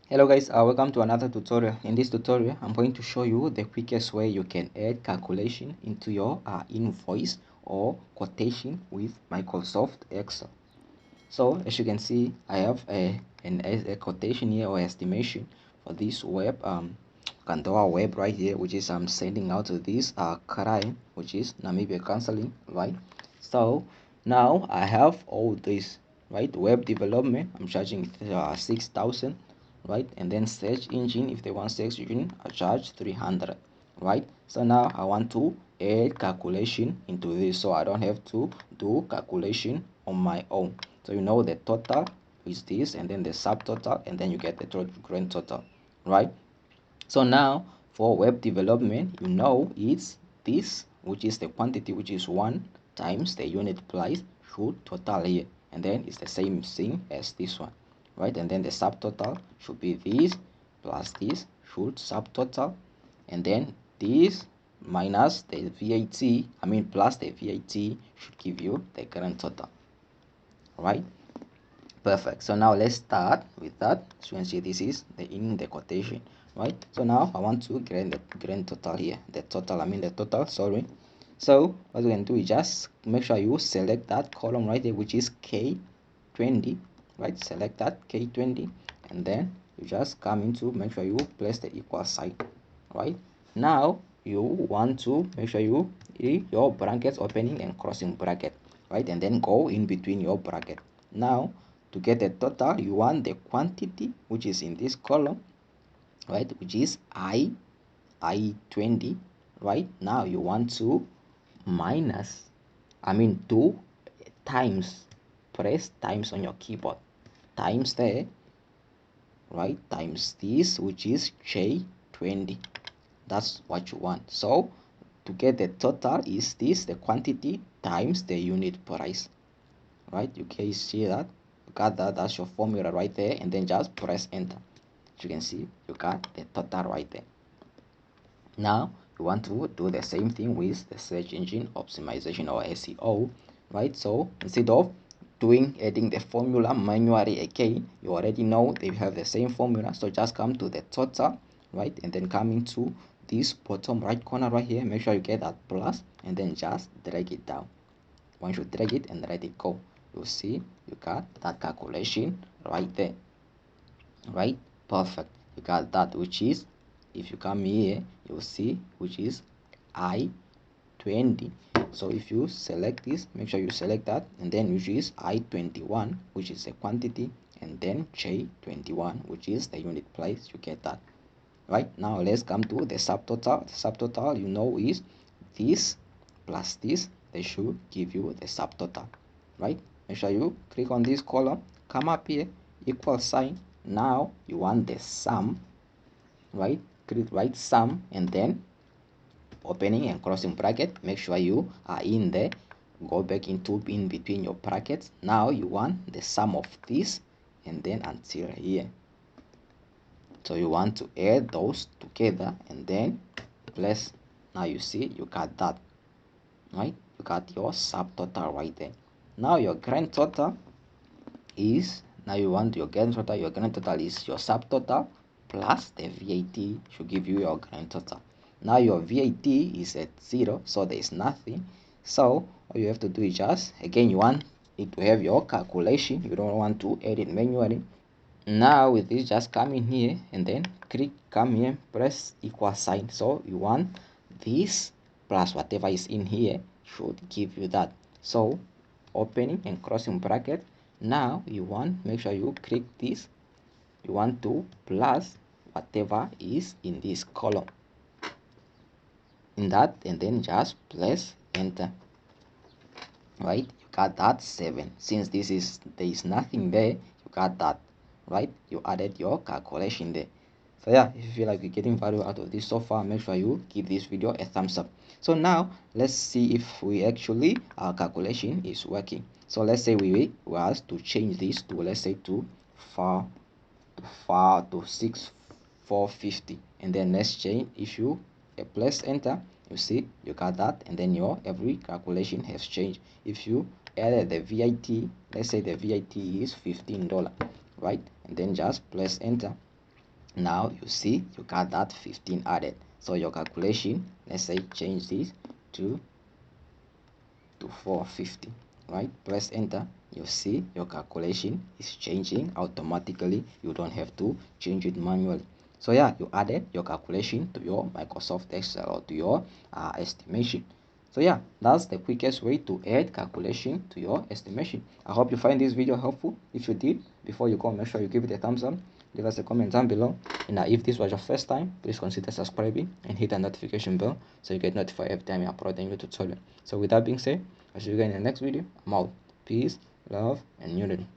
Hello guys, welcome to another tutorial. In this tutorial I'm going to show you the quickest way you can add calculation into your invoice or quotation with Microsoft Excel. So as you can see, I have a quotation here or estimation for this web Kandowa web right here, which is I'm sending out to this client, which is Namibia Counseling, right? So now I have all this, right? Web development, I'm charging 6,000, right? And then search engine, if they want search engine, I charge 300, right? So now I want to add calculation into this, so I don't have to do calculation on my own. So you know the total is this, and then the subtotal, and then you get the grand total, right? So now for web development, you know it's this, which is the quantity, which is 1 times the unit price should total here, and then it's the same thing as this one, right? And then the subtotal should be this plus this should subtotal, and then this minus the VAT, plus the VAT should give you the current total, right? Perfect. So now let's start with that. So you can see this is the quotation, right? So now I want to get the grand total here, the total, sorry. So what we can do is just make sure you select that column right there, which is K20, right? Select that K20, and then you just come into, make sure you place the equal sign, right? Now you want to make sure your brackets opening and closing bracket, right? And then go in between your bracket. Now to get the total, you want the quantity, which is in this column, right, which is I20, right? Now you want to minus, 2 times, press times on your keyboard, times there, right, times this, which is J20. That's what you want. So to get the total is this, the quantity times the unit price, right? You can see that, you got that. That's your formula right there, and then just press enter. As you can see, you got the total right there. Now you want to do the same thing with the search engine optimization or SEO, right? So instead of adding the formula manually again, you already know they have the same formula. So just come to the total, right, and then come into this bottom right corner right here, make sure you get that plus, and then just drag it down. Once you drag it and let it go, you'll see you got that calculation right there, right? Perfect. You got that, which is, if you come here, you'll see, which is I20. So if you select this, make sure you select that, and then which is I21, which is the quantity, and then J21, which is the unit price. You get that, right? Now let's come to the subtotal. The subtotal, you know, is this plus this. They should give you the subtotal, right? Make sure you click on this column, come up here, equal sign. Now you want the sum, right? Click right sum, and then opening and closing bracket. Make sure you are in there, go back into in between your brackets. Now you want the sum of this, and then until here. So you want to add those together and then place. Now you see you got that, right? You got your subtotal right there. Now your grand total is, now you want your grand total. Your grand total is your subtotal plus the VAT should give you your grand total. Now your VAT is at 0, so there is nothing. So all you have to do is just, again, you want it to have your calculation. You don't want to add it manually. Now with this, just come in here and then click, come here, press equal sign. So you want this plus whatever is in here should give you that. So opening and closing bracket. Now you want, make sure you click this, you want to plus whatever is in this column, in that, and then just press enter, right? You got that 7. Since there is nothing there, you got that, right? You added your calculation there. So yeah, if you feel like you're getting value out of this so far, make sure you give this video a thumbs up. So now let's see if we actually, our calculation is working. So let's say we was to change this to, let's say, to 6450, and then let's change. If you press enter, you see you got that, and then your every calculation has changed. If you added the VAT, let's say the VAT is $15, right, and then just press enter, Now you see you got that 15 added. So your calculation, let's say change this to 450, right? Press enter. You see your calculation is changing automatically. You don't have to change it manually. So yeah, you added your calculation to your Microsoft Excel or to your estimation. So yeah, that's the quickest way to add calculation to your estimation. I hope you find this video helpful. If you did, before you go, make sure you give it a thumbs up, leave us a comment down below, and if this was your first time, please consider subscribing and hit the notification bell so you get notified every time I upload a new tutorial. So with that being said, I'll see you guys in the next video. I'm out. Peace, love, and unity.